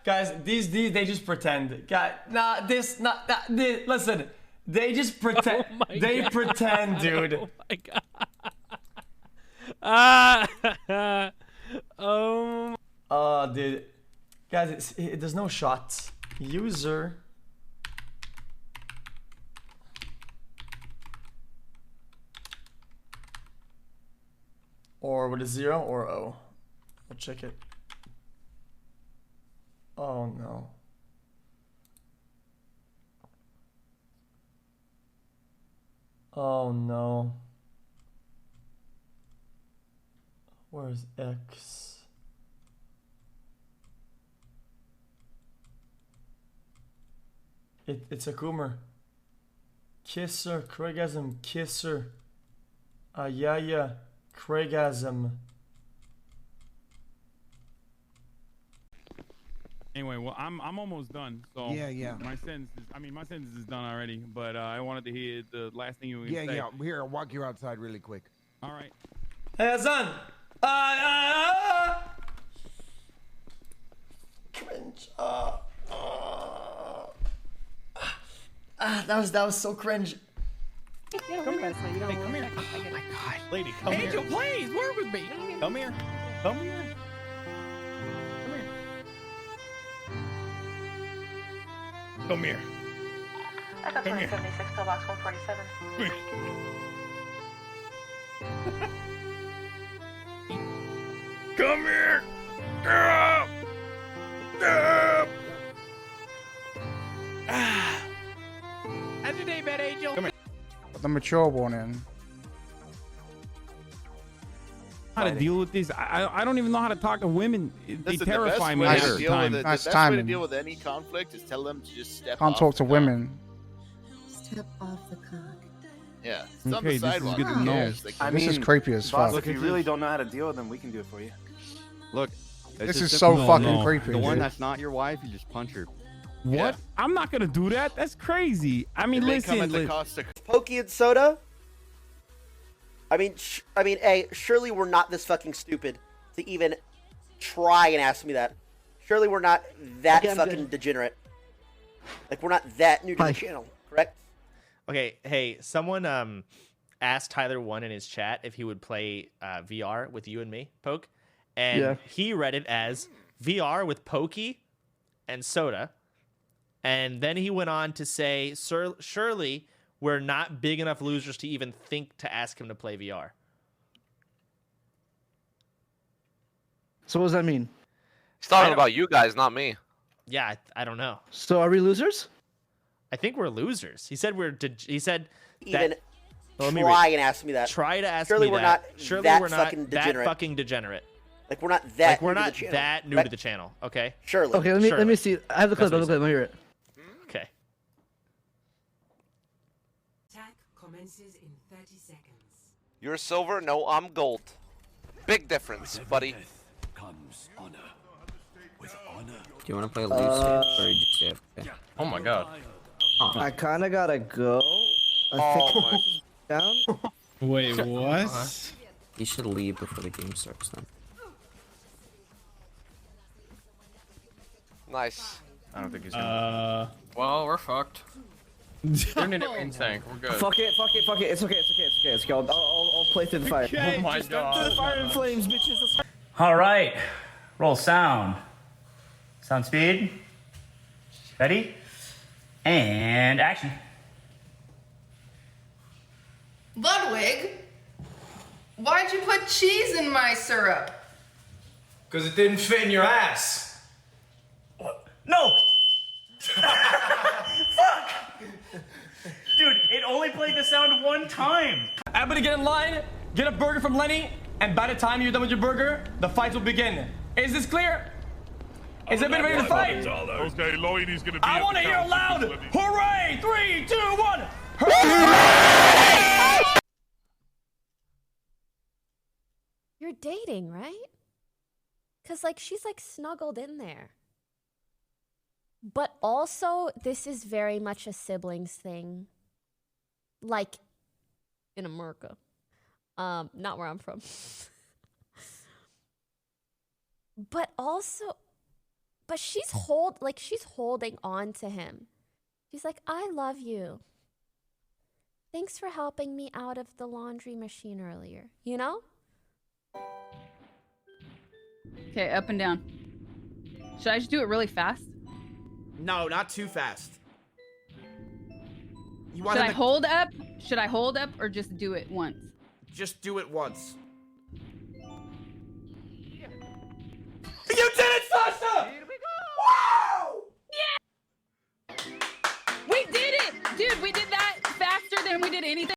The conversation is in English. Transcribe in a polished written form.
Guys, these they just pretend. Listen, they just pretend. They pretend, dude. Oh my god. Oh, dude. Guys, there's no shots. User. Or with a 0 or O. I'll check it. Oh no. Oh no. Where's X? It's a coomer. Kisser, Craigasm, kisser. Ayaya, Craigasm. Anyway, well, I'm almost done. So yeah. My sentence is done already. But I wanted to hear the last thing you were gonna say. Yeah. Here, I'll walk you outside really quick. All right. Hey, Hassan. Cringe. That was so cringe. Come here. Hey, come here. Oh my god. Lady, come here. Angel, please work with me. Come here. Come here. Come here. Echo 2076, pillbox 147. Come here. How's your day, bad Angel? Come here. The mature one in. How to deal with this? I don't even know how to talk to women. They terrify me Nice. half the time. Nice The best way to timing. deal with any conflict is tell them to just step Can't off talk to the women. Step off the cock. Yeah, it's on Okay, the this is sidewalk. good to Who know. cares? Like, This is creepy as fuck. If you really don't know how to deal with them, we can do it for you. Look, This is so fucking No. creepy. the one dude. that's not your wife, you just punch her. What? Yeah. I'm not gonna do that. That's crazy. I mean, it may come at listen. the cost of Pokey and soda? I mean, hey, surely we're not this fucking stupid to even try and ask me that. Surely we're not that fucking degenerate. Like, we're not that new to the channel, correct? Okay, hey, someone asked Tyler1 in his chat if he would play VR with you and me, Poke, and he read it as VR with Pokey and soda, and then he went on to say, surely we're not big enough losers to even think to ask him to play VR. So what does that mean? He's talking about you guys, not me. Yeah, I don't know. So are we losers? I think we're losers. He said he said Even that, try and ask me that. Try to ask surely me we're that. Not Surely that we're not fucking that degenerate. fucking degenerate. Like, we're not that Like, we're new not to the channel. that new right? to the channel, okay? Surely. Okay, let me see. I have the clip. I have the clip. Let me hear it. Okay. Attack commences in 30 seconds. You're silver, no, I'm gold. Big difference, buddy. Comes honor. With honor. Do you want to play loose or you just AFK? Oh my god. I kind of gotta go. I think down. Wait, what? You should leave before the game starts then. Nice. I don't think he's gonna. Well, we're fucked. They're in tank. We're good. Fuck it. It's okay. I'll play through the fire. Oh my god. Through the fire and flames, bitches. All right. Roll sound. Sound speed. Ready? And action. Ludwig, why'd you put cheese in my syrup? Because it didn't fit in your ass. No! Fuck! Dude, it only played the sound one time. Everybody get in line, get a burger from Lenny, and by the time you're done with your burger, the fight will begin. Is this clear? Is everybody ready to fight? Okay, Lloydie's gonna be. I want to hear a loud hooray! 3, 2, 1! Hooray! You're dating, right? Because, like, she's, like, snuggled in there. But also, this is very much a siblings thing. Like, in America. Not where I'm from. But also, But she's holding on to him. She's like, I love you. Thanks for helping me out of the laundry machine earlier. You know? Okay, up and down. Should I just do it really fast? No, not too fast. You Should I hold up? Should I hold up or just do it once? Just do it once. You did it, Sasha! Here we go! Wow! Yeah! We did it! Dude, we did that faster than we did anything.